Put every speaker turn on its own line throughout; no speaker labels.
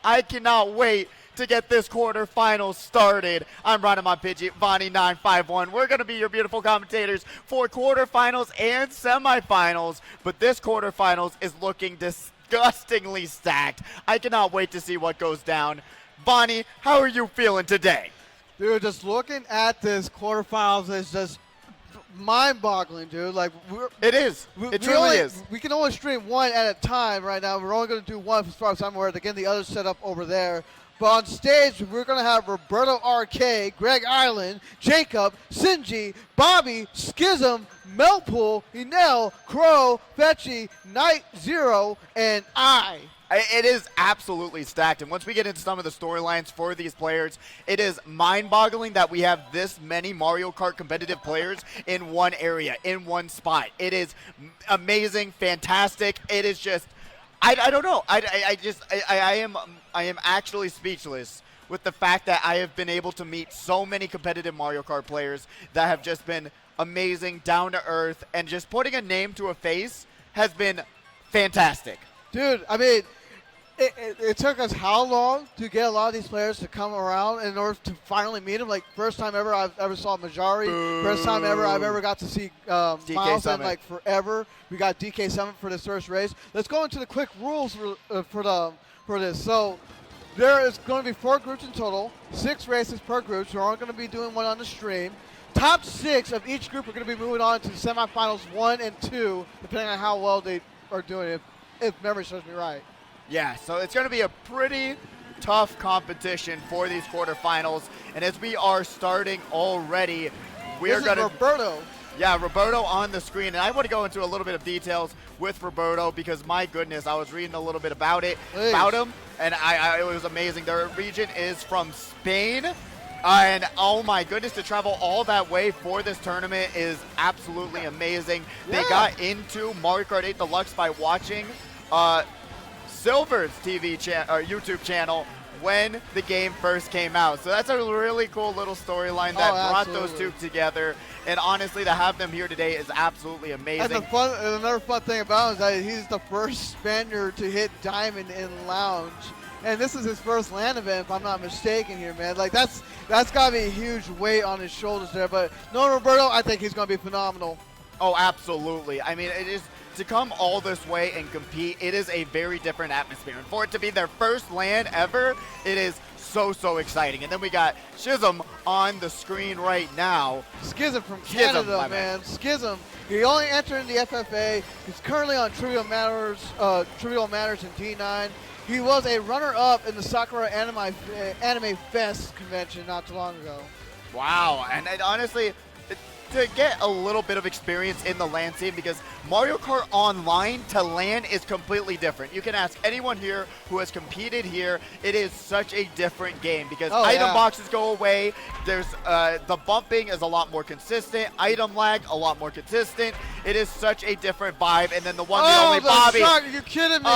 I cannot wait to get this quarterfinal started. I'm RidingMyPidgey, Vonnie951. We're going to be your beautiful commentators for quarterfinals and semifinals, but this quarterfinals is looking disgustingly stacked. I cannot wait to see what goes down. Vonnie, how are you feeling today?
Dude, just looking at this quarterfinals is just mind-boggling, dude. Like
it is. It truly is.
We can only stream one at a time right now. We're only going to do one as far as I'm aware. Again, the other set up over there. But on stage, we're going to have RoBerto RK, Greg Island, Jacob, Sinji, Bobby, Schism, Melpool, Enel, Crowe, Fchy, Night Zero, and I.
It is absolutely stacked, and once we get into some of the storylines for these players, it is mind-boggling that we have this many Mario Kart competitive players in one area, in one spot. It is amazing, fantastic. It is just, I don't know. I am actually speechless with the fact that I have been able to meet so many competitive Mario Kart players that have just been amazing, down to earth, and just putting a name to a face has been fantastic.
Dude, I mean, it took us how long to get a lot of these players to come around in order to finally meet them? Like, first time ever I've ever saw Majari. First time ever I've ever got to see Miles in, like, forever. We got DK Summit for this first race. Let's go into the quick rules for this. So, there is going to be 4 groups in total, 6 races per group, so we're only going to be doing one on the stream. Top 6 of each group are going to be moving on to semifinals 1 and 2, depending on how well they are doing, if memory serves me right.
Yeah, so it's going to be a pretty tough competition for these quarterfinals. And as we are starting already, we're going to...
RoBerto.
Yeah, RoBerto on the screen. And I want to go into a little bit of details with RoBerto because, my goodness, I was reading a little bit about him, and it was amazing. Their region is from Spain. And oh my goodness, to travel all that way for this tournament is absolutely amazing.
Yeah.
They got into Mario Kart 8 Deluxe by watching Silver's YouTube channel when the game first came out. So that's a really cool little storyline that brought those two together. And honestly, to have them here today is absolutely amazing.
And another fun thing about him is that he's the first Spaniard to hit Diamond in Lounge. And this is his first LAN event, if I'm not mistaken here, man. Like, that's got to be a huge weight on his shoulders there. But no, RoBerto, I think he's going to be phenomenal.
Oh, absolutely. I mean, it is, to come all this way and compete, it is a very different atmosphere. And for it to be their first LAN ever, it is so exciting. And then we got Schism on the screen right now.
Schism from Canada, man. Schism. He only entered in the FFA. He's currently on Trivial Matters in D9. He was a runner-up in the Sakura Anime Fest convention not too long ago.
Wow, and honestly, to get a little bit of experience in the LAN scene, because Mario Kart Online to LAN is completely different. You can ask anyone here who has competed here. It is such a different game because item boxes go away. There's the bumping is a lot more consistent. Item lag a lot more consistent. It is such a different vibe. And then the only Bobby.
Shock, you're kidding me?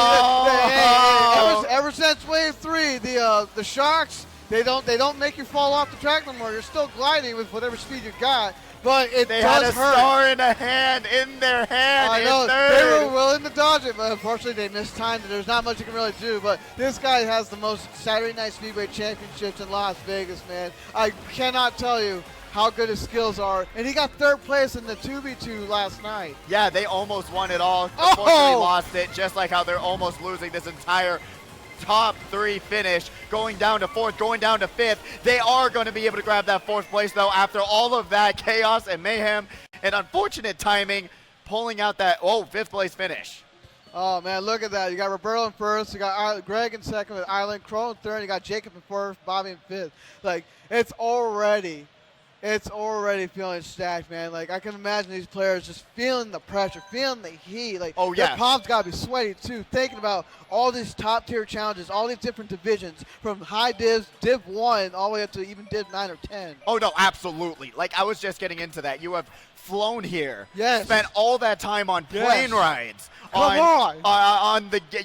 Ever since Wave 3, the shocks they don't make you fall off the track no more. You're still gliding with whatever speed you got. But
they had a star in their hand.
I know. They were willing to dodge it, but unfortunately they mistimed it. There's not much you can really do. But this guy has the most Saturday Night Speedway championships in Las Vegas, man. I cannot tell you how good his skills are. And he got 3rd place in the 2v2 last night.
Yeah, they almost won it all. Unfortunately lost it, just like how they're almost losing this entire top 3 finish, going down to 4th, going down to 5th. They are going to be able to grab that 4th place, though, after all of that chaos and mayhem and unfortunate timing, pulling out that 5th place finish.
Oh, man, look at that. You got RoBerto in 1st, you got Greg in 2nd with Island, Crowe in 3rd, you got Jacob in 4th, Bobby in 5th. Like, it's already feeling stacked, man. Like, I can imagine these players just feeling the pressure, feeling the heat. Like, their palms got to be sweaty, too, thinking about all these top-tier challenges, all these different divisions, from high divs, Div 1, all the way up to even Div 9 or 10.
Oh, no, absolutely. Like, I was just getting into that. You have flown here,
yes,
spent all that time on plane rides.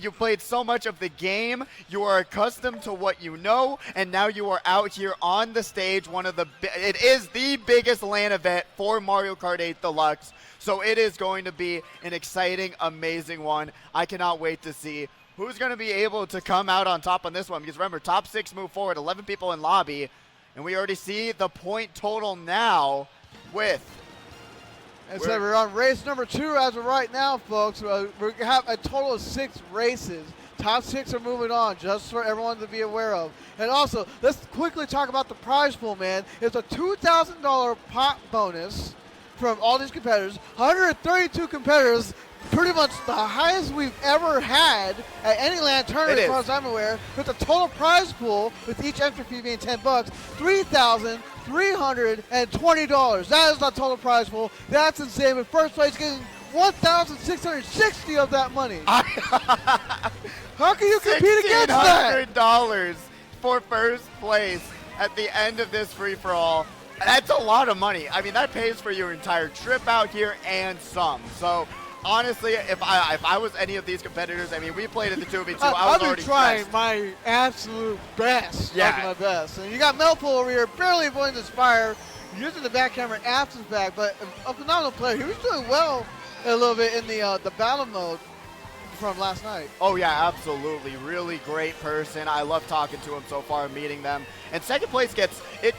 You played so much of the game. You are accustomed to what you know, and now you are out here on the stage. It is the biggest LAN event for Mario Kart 8 Deluxe, so it is going to be an exciting, amazing one. I cannot wait to see who's going to be able to come out on top on this one. Because remember, top 6 move forward, 11 people in lobby. And we already see the point total now with...
And so we're on race number 2 as of right now, folks. We have a total of 6 races. Top 6 are moving on, just for everyone to be aware of. And also, let's quickly talk about the prize pool, man. It's a $2,000 pot bonus from all these competitors. 132 competitors, pretty much the highest we've ever had at any LAN tournament, as far as I'm aware. With the total prize pool, with each entry fee being $10, $3,320. That is the total prize pool. That's insane. With first place getting 1,660 of that money. How can you compete against that?
$1,600 for first place at the end of this free-for-all. That's a lot of money. I mean, that pays for your entire trip out here and some. So, honestly, if I was any of these competitors, I mean, we played in the 2v2. I was already
trying
stressed.
my absolute best.
Yeah.
My best. And you got Melpool over here, barely avoiding the Spire, using the back camera after the back, but a phenomenal player. He was doing well a little bit in the battle mode from last night.
Oh yeah, absolutely. Really great person. I love talking to him so far, meeting them. And second place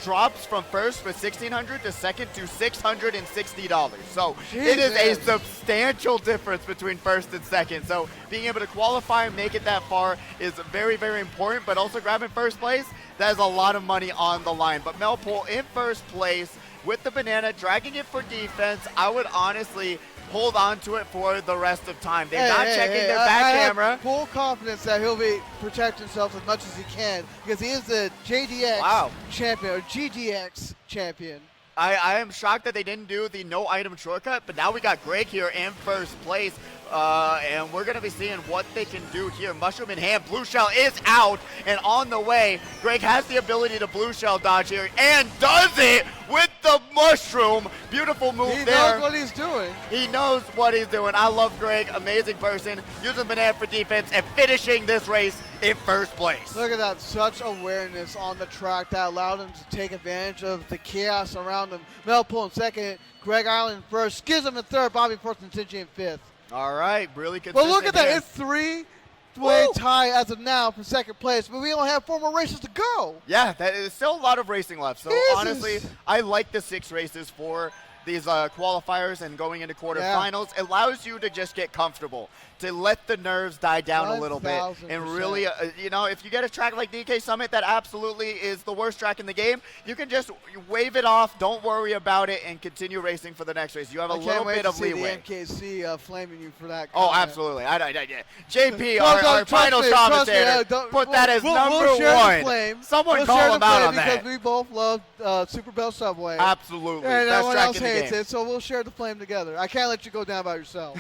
drops from first with $1,600 to second to $660. So it is a substantial difference between first and second. So being able to qualify and make it that far is very, very important, but also grabbing first place, that is a lot of money on the line. But Melpool in first place with the banana, dragging it for defense. I would honestly hold on to it for the rest of time. They're not checking their back camera.
I have full confidence that he'll be protecting himself as much as he can because he is the JDX champion or GDX champion.
I am shocked that they didn't do the no item shortcut, but now we got Greg here in first place. And we're going to be seeing what they can do here. Mushroom in hand. Blue shell is out and on the way. Greg has the ability to blue shell dodge here and does it with the mushroom. Beautiful move there.
He knows what he's doing.
He knows what he's doing. I love Greg. Amazing person. Using banana for defense and finishing this race in first place.
Look at that. Such awareness on the track that allowed him to take advantage of the chaos around him. Melpool in second. Greg Island in first. Schism in third. Bobby fourth and Sinji in fifth.
All right, really consistent.
But look at that,
here.
it's three-way tie as of now for second place, but we only have 4 more races to go.
Yeah, that is still a lot of racing left. So
Jesus.
honestly, I like the 6 races for these qualifiers and going into quarterfinals. It allows you to just get comfortable, to let the nerves die down a little bit. And really, you know, if you get a track like DK Summit that absolutely is the worst track in the game, you can just wave it off, don't worry about it, and continue racing for the next race. You have a little bit of leeway.
I can't wait to see the MKC flaming you for that.
Oh, absolutely. JP, our final commentator, put that as number 1. Someone call him out on that.
Because we both love Super Bell Subway.
Absolutely.
And
best
everyone
track
else
in the
hates
game.
it, so we'll share the flame together. I can't let you go down by yourself.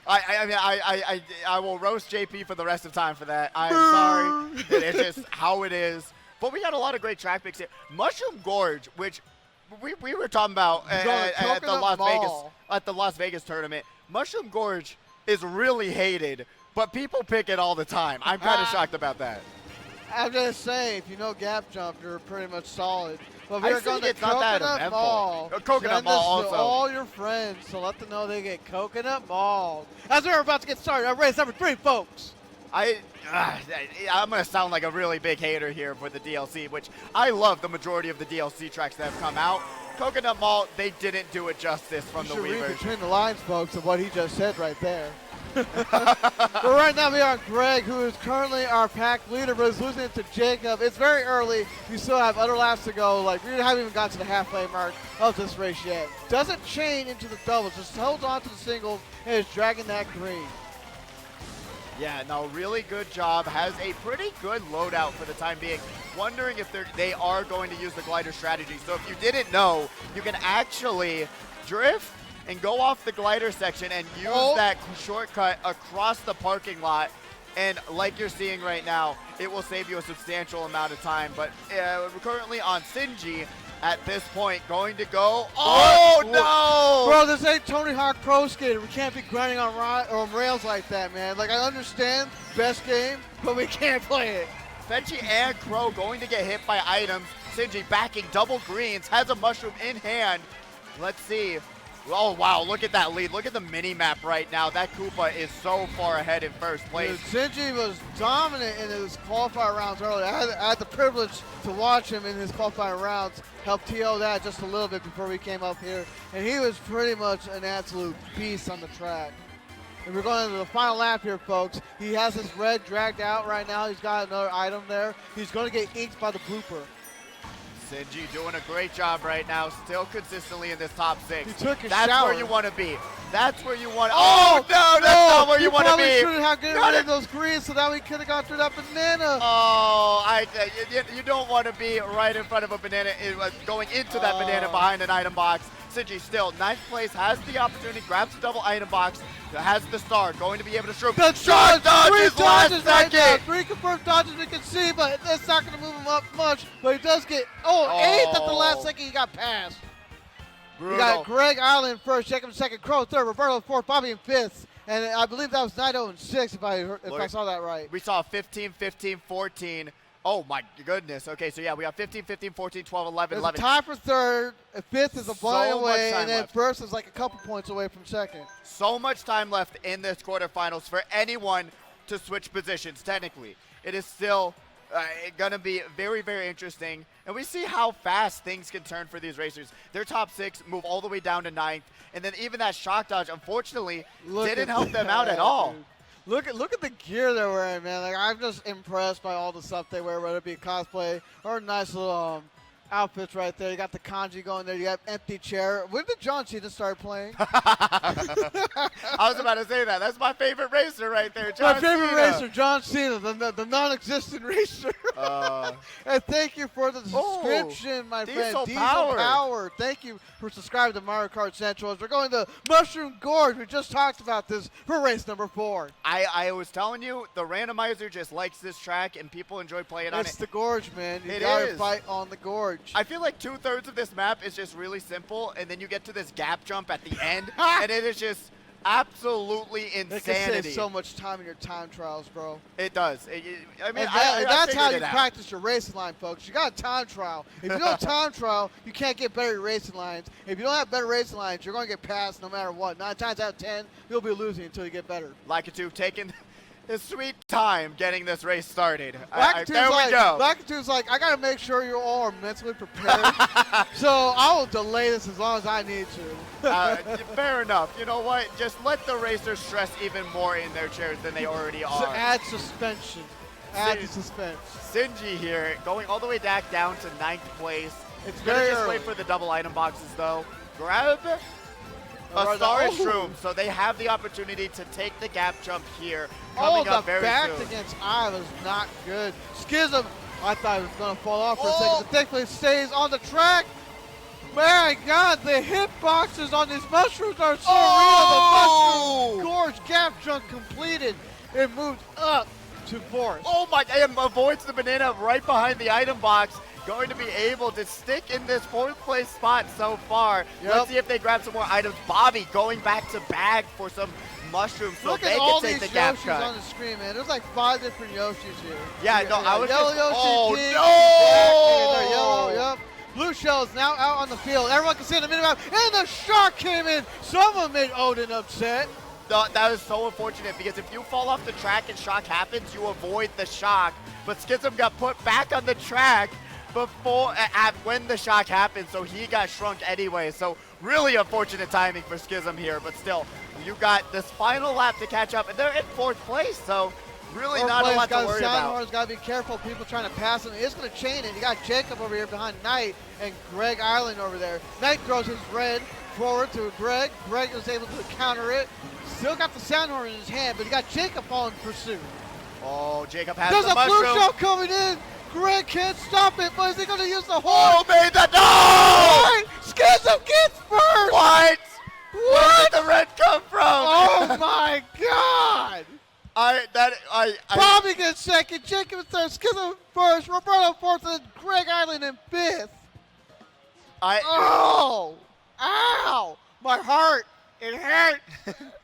I will roast JP for the rest of time for that. I'm sorry. It's just how it is. But we got a lot of great track picks here. Mushroom Gorge, which we were talking about at the Las Vegas tournament. Mushroom Gorge is really hated, but people pick it all the time. I'm kind of shocked about that.
I'm just saying, if you know gap jump, you're pretty much solid. But
I
we're going to Coconut Mall.
Coconut Mall also.
To all your friends to let them know they get Coconut Mall. As we're about to get started on race number 3, folks.
I'm going to sound like a really big hater here for the DLC, which I love the majority of the DLC tracks that have come out. Coconut Mall, they didn't do it justice from the Wii version.
Read between the lines, folks, of what he just said right there. But right now we are Greg, who is currently our pack leader, but is losing it to Jacob. It's very early. We still have other laps to go. Like, we haven't even got to the halfway mark of this race yet. Doesn't chain into the doubles. Just holds on to the singles and is dragging that green.
Yeah, no, really good job. Has a pretty good loadout for the time being. Wondering if they are going to use the glider strategy. So if you didn't know, you can actually drift and go off the glider section and use that shortcut across the parking lot. And like you're seeing right now, it will save you a substantial amount of time. But we're currently on Sinji at this point, going to go. Oh, no!
Bro, this ain't Tony Hawk Pro Skater. We can't be grinding on rails like that, man. Like, I understand, best game, but we can't play it.
Fchy and Crowe going to get hit by items. Sinji backing double greens, has a mushroom in hand. Let's see. Oh, wow, look at that lead. Look at the mini-map right now. That Koopa is so far ahead in first place.
Sinji was dominant in his qualifying rounds earlier. I had the privilege to watch him in his qualifying rounds, help TO that just a little bit before we came up here. And he was pretty much an absolute beast on the track. And we're going into the final lap here, folks. He has his red dragged out right now. He's got another item there. He's going to get inked by the blooper.
Sinji doing a great job right now, still consistently in this top 6.
He took his
That's
shower.
where you want to be. That's where you want. Oh no, that's not where you want to be.
He probably shouldn't have gotten rid of those greens so that we could have gone through that banana.
Oh, you don't want to be right in front of a banana, going into that banana behind an item box. Sinji still, 9th place, has the opportunity, grabs the double item box, has the star, going to be able to stroke.
The
shot dodges
three
last
dodges right now.
second.
3 confirmed dodges we can see, but that's not going to move him up much. But he does get, 8th at the last second, he got passed.
Brutal.
We got Greg Island first, Jacob second, Crowe third, Roberto fourth, Bobby in 5th. And I believe that was 9-0 and 6 if I saw that right.
We saw 15, 15, 14. Oh my goodness. Okay, so yeah, we got 15, 15, 14, 12, 11,
There's
11.
a tie for third, 5th is a point
So
away,
much time
and then
left.
first is like a couple points away from second.
So much time left in this quarterfinals for anyone to switch positions, technically. It is still going to be very, very interesting. And we see how fast things can turn for these racers. Their top 6 move all the way down to 9th. And then even that shock dodge, unfortunately, didn't help them out at all.
Dude. Look at the gear they're wearing, man. Like, I'm just impressed by all the stuff they wear, whether it be cosplay or nice little outfits right there. You got the kanji going there. You got empty chair. When did John Cena start playing?
I was about to say that. That's my favorite racer right there, John
My favorite
Cena.
racer, John Cena, the non-existent racer. And thank you for the subscription, my friend.
Diesel
Diesel
Power.
Power. Thank you for subscribing to Mario Kart Central. As we're going to Mushroom Gorge. We just talked about this for race number 4.
I was telling you, the randomizer just likes this track, and people enjoy playing on it.
It's the gorge, man. You
It
gotta
is.
fight on the gorge.
I feel like 2/3 of this map is just really simple, and then you get to this gap jump at the end, and it is just absolutely
It can
insanity.
save so much time in your time trials, bro.
It does. I mean,
And that's how you
figured it out.
practice your racing line, folks. You got a time trial. If you don't time trial, you can't get better racing lines. If you don't have better racing lines, you're going to get passed no matter what. 9 times out of 10, you'll be losing until you get better.
Lakitu taking his sweet time getting this race started.
Lakitu's
There we go.
Lakitu's like, I got to make sure you all are mentally prepared. So I will delay this as long as I need to.
Fair enough. You know what? Just let the racers stress even more in their chairs than they already are.
So add suspension. Add the suspense.
Sinji here, going all the way back down to 9th place.
It's
Gonna
very
just
early.
wait for the double item boxes though. Grab a star shroom, so they have the opportunity to take the gap jump here. Coming up
the
very
back
soon.
against I was not good. Schism, I thought it was going to fall off for a second, but thankfully it stays on the track. My God, the hitboxes on these mushrooms are so real. The mushroom gorge gap jump completed. It moved up to 4th.
Oh my, and avoids the banana right behind the item box. Going to be able to stick in this 4th place spot so far.
Yep.
Let's see if they grab some more items. Bobby going back to bag for some mushrooms so
Look
they
at all
can take
these
the gap
Yoshis
cut.
on the screen, man. There's like 5 different Yoshis here.
Yeah, no, I was
yellow
just,
Yoshi,
oh
pink,
no!
black, and yellow, yep. Blue shell is now out on the field. Everyone can see in the minimap, and the shark came in. Someone made Odin upset.
That is so unfortunate because if you fall off the track and shock happens, you avoid the shock. But Schism got put back on the track when the shock happened, so he got shrunk anyway. So really unfortunate timing for Schism here, but still, you got this final lap to catch up, and they're in 4th place, so really not a lot to worry about.
Soundhorn's got to be careful. People trying to pass him. It's going to chain it. You got Jacob over here behind Knight and Greg Island over there. Knight throws his red forward to Greg. Greg was able to counter it. Still got the Soundhorn in his hand, but he got Jacob all in pursuit.
Oh, Jacob has
There's
the
a blue
mushroom.
shell coming in. Greg can't stop it, but is he going to use the horn?
Oh, made that. No!
Schism gets first.
What? Where did the red come from?
Oh my God!
Bobby
Bobby gets second, Jacob third, Schism first, Roberto fourth, and Greg Island in 5th. Oh! Ow! My heart! It hurt!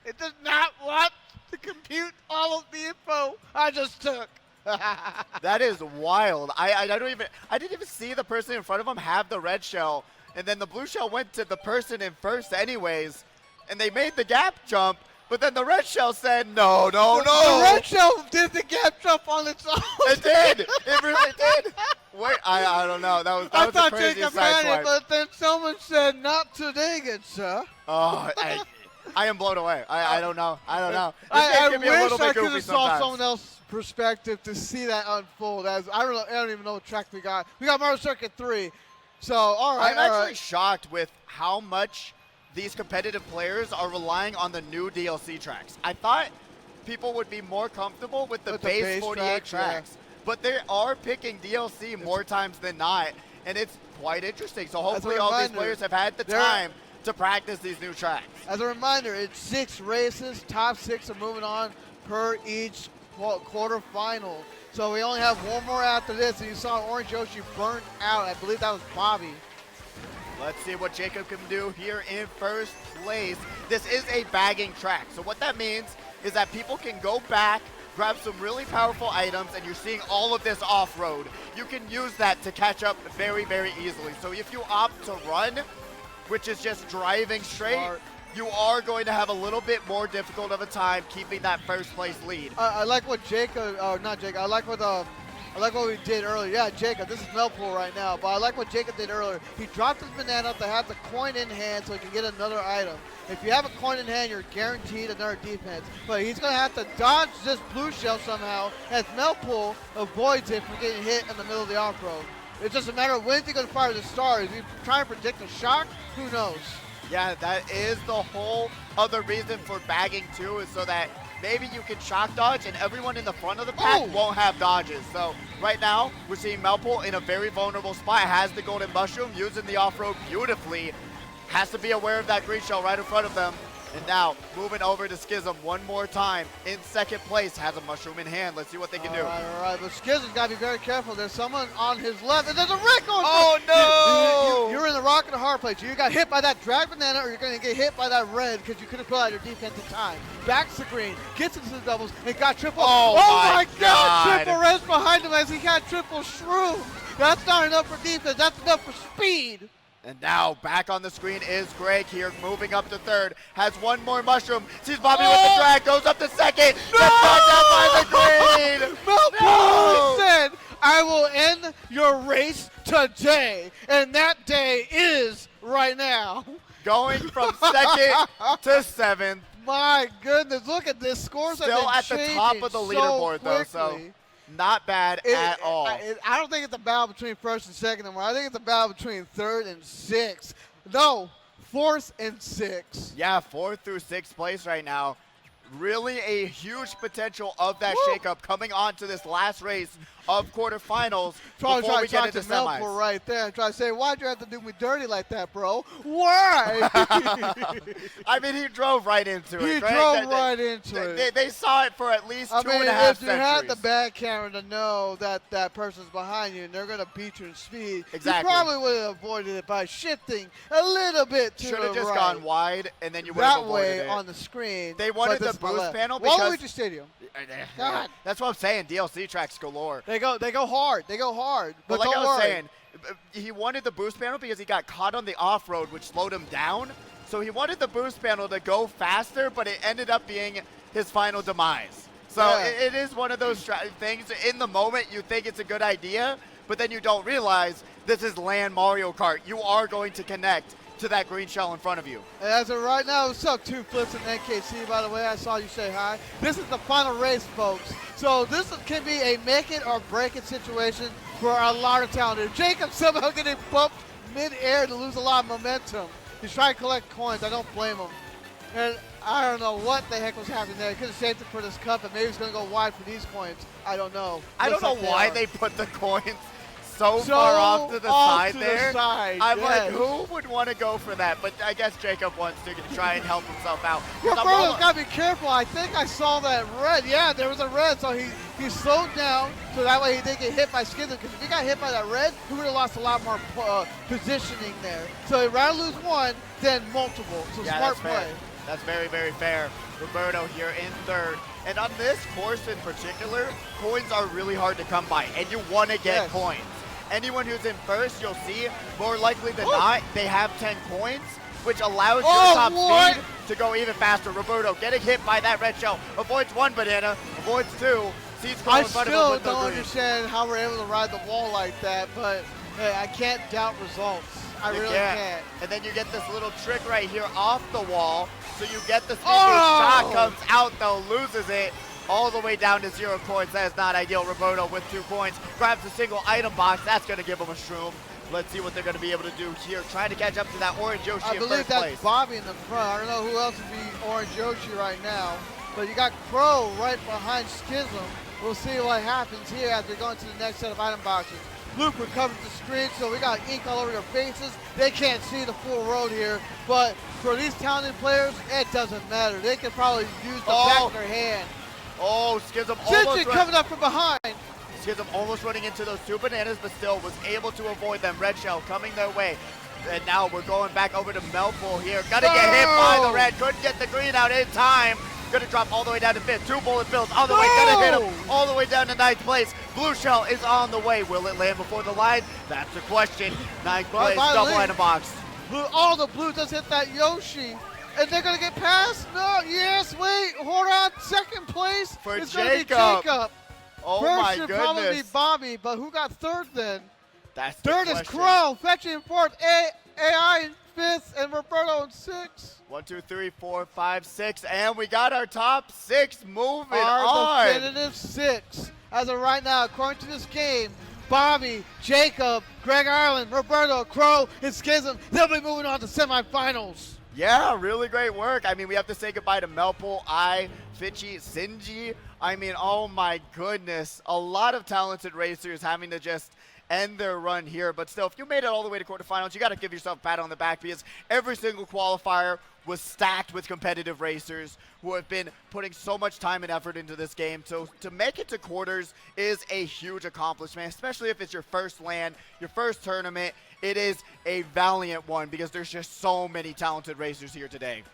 It does not want to compute all of the info I just took.
That is wild. I didn't even see the person in front of him have the red shell. and then the blue shell went to the person in first anyways, and they made the gap jump, but then the red shell said, no, no, no.
The red shell did the gap jump on its own.
It did. It really did. Wait, I don't know. That was
I
the
thought
craziest
Jacob
side
had
swipe.
it, but then someone said, not today, good sir.
Oh, I am blown away. I don't know. I don't know. This
I
game can be a little
wish I
bit
could
goofy
have saw
sometimes.
someone else's perspective to see that unfold. As I don't even know what track we got. We got Mario Circuit 3. So, all right,
I'm actually shocked with how much these competitive players are relying on the new DLC tracks. I thought people would be more comfortable with the base 48 tracks, but they are picking DLC more times than not, and it's quite interesting. So hopefully all these players have had the time to practice these new tracks.
As a reminder, it's 6 races. Top 6 are moving on per each quarterfinal. So we only have one more after this, and you saw Orange Yoshi burn out. I believe that was Bobby.
Let's see what Jacob can do here in first place. This is a bagging track. So what that means is that people can go back, grab some really powerful items, and you're seeing all of this off-road. You can use that to catch up very, very easily. So if you opt to run, which is just driving straight, you are going to have a little bit more difficult of a time keeping that first place lead.
I like what Jacob, not Jacob, I like what we did earlier. Yeah, Jacob, this is Melpool right now, but I like what Jacob did earlier. He dropped his banana to have the coin in hand so he can get another item. If you have a coin in hand, you're guaranteed another defense. But he's going to have to dodge this blue shell somehow as Melpool avoids it from getting hit in the middle of the off-road. It's just a matter of when he's going to fire the star. Is he trying to predict a shock? Who knows?
Yeah, that is the whole other reason for bagging too, is so that maybe you can shock dodge and everyone in the front of the pack won't have dodges. So right now, we're seeing Melpool in a very vulnerable spot. Has the golden mushroom, using the off-road beautifully. Has to be aware of that green shell right in front of them. And now, moving over to Schism one more time. In second place, has a mushroom in hand. Let's see what they can do.
All right. But Schism's got to be very careful. There's someone on his left, and there's a wreck going.
Oh, no!
You're in the rock and the hard place. You got hit by that drag banana, or you're going to get hit by that red because you couldn't pull out your defense in time. Backs the green, gets into the doubles, and got triple.
Oh my God.
Triple res behind him as he got triple shroom. That's not enough for defense. That's enough for speed.
And now back on the screen is Greg here, moving up to third. Has one more mushroom. Sees Bobby with the drag. Goes up to second.
No!
Gets knocked out by the green.
Melpool said, I will end your race today. And that day is right now.
Going from second to seventh.
My goodness, look at this. Scores have
Still
been
at the top of the leaderboard, though, so
quickly.
not bad at all.
I don't think it's a battle between first and second anymore. I think it's a battle between third and sixth. No, fourth and sixth.
Yeah, 4th through 6th place right now. Really a huge potential of that shakeup coming on to this last race of quarterfinals before we get into semis.
Melpool right there and try to say, why'd you have to do me dirty like that, bro? Why?
I mean, he drove right into it.
He drove right into it.
They saw it for at least 2.5
if you had
centuries.
the back camera to know that that person's behind you and they're going to beat you in speed,
Exactly.
you probably would have avoided it by shifting a little bit to the right.
Should have just gone wide, and then you would have
That
avoided
way
it.
on the screen.
They wanted the boost panel
Waluigi
because
Stadium. God.
that's what I'm saying. DLC tracks galore.
They go hard. They go hard.
But
But
like I
don't
was
worry.
saying, he wanted the boost panel because he got caught on the off-road, which slowed him down. So he wanted the boost panel to go faster, but it ended up being his final demise. So
Yeah.
it is one of those things. In the moment, you think it's a good idea, but then you don't realize this is land Mario Kart. You are going to connect to that green shell in front of you.
And as of right now, what's up, Two Flips and NKC, by the way? I saw you say hi. This is the final race, folks. So this can be a make it or break it situation for a lot of talent. Jacob somehow getting bumped mid-air to lose a lot of momentum. He's trying to collect coins. I don't blame him. And I don't know what the heck was happening there. He could have saved it for this cup, and maybe he's going to go wide for these coins. I don't know.
I don't
Looks
know
like
why
are.
they put the coins so far off to the side there. I'm like, who would want to go for that? But I guess Jacob wants to try and help himself out.
roBerto's got to be careful. I think I saw that red. Yeah, there was a red, so he slowed down so that way he didn't get hit by Schism. Because if he got hit by that red, he would have lost a lot more positioning there. So he'd rather lose one than multiple. So
Yeah,
smart
that's
play.
fair. That's very, very fair. roBerto here in third. And on this course in particular, coins are really hard to come by, and you want to get coins. anyone who's in first, you'll see, more likely than not, they have 10 coins, which allows your top speed to go even faster. roBerto getting hit by that red shell. Avoids one banana, avoids two. Sees Crowe in front of him with
I still
no
don't
green.
understand how we're able to ride the wall like that, but hey, I can't doubt results. I really can't.
And then you get this little trick right here off the wall. So you get the speed boost.
Oh!
Shot comes out though, loses it all the way down to 0 coins. That is not ideal. roBerto with 2 coins grabs a single item box. That's going to give him a shroom. Let's see what they're going to be able to do here. Trying to catch up to that orange Yoshi
I
in
believe
first
that's
place.
Bobby in the front. I don't know who else would be orange Yoshi right now. But you got Crowe right behind Schism. We'll see what happens here as we go into the next set of item boxes. Luke recovers the screen, so we got ink all over their faces. They can't see the full road here, but for these talented players, it doesn't matter. They can probably use the back of their hand.
Oh, Schism almost
Sinji coming up from behind.
Schism almost running into those 2 bananas, but still was able to avoid them. Red shell coming their way. And now we're going back over to Melpool here. Gonna get hit by the red. Couldn't get the green out in time. Gonna drop all the way down to 5th. 2 bullet bills on the way. Gonna hit him all the way down to 9th place. Blue shell is on the way. Will it land before the line? That's the question. 9th place, double item box.
All the blue just hit that Yoshi. And they're going to get past? No, yes, wait, hold on. 2nd place
for
is
Jacob.
Going to be Jacob.
Oh
First
my
should
goodness.
probably be Bobby, but who got 3rd then?
That's the
3rd
question.
is Crowe, Fchy in 4th, AI in 5th, and roBerto in 6th.
1, 2, 3, 4, 5, 6, and we got our top 6 moving
Our
on.
definitive 6. As of right now, according to this game, Bobby, Jacob, Greg Ireland, roBerto, Crowe, and Schism, they'll be moving on to semifinals.
Yeah, really great work. I mean, we have to say goodbye to Melpool, Fchy, Sinji. I mean, oh my goodness. A lot of talented racers having to just end their run here. But still, if you made it all the way to quarterfinals, you got to give yourself a pat on the back because every single qualifier was stacked with competitive racers who have been putting so much time and effort into this game. So to make it to quarters is a huge accomplishment, especially if it's your first LAN, your first tournament. It is a valiant one because there's just so many talented racers here today.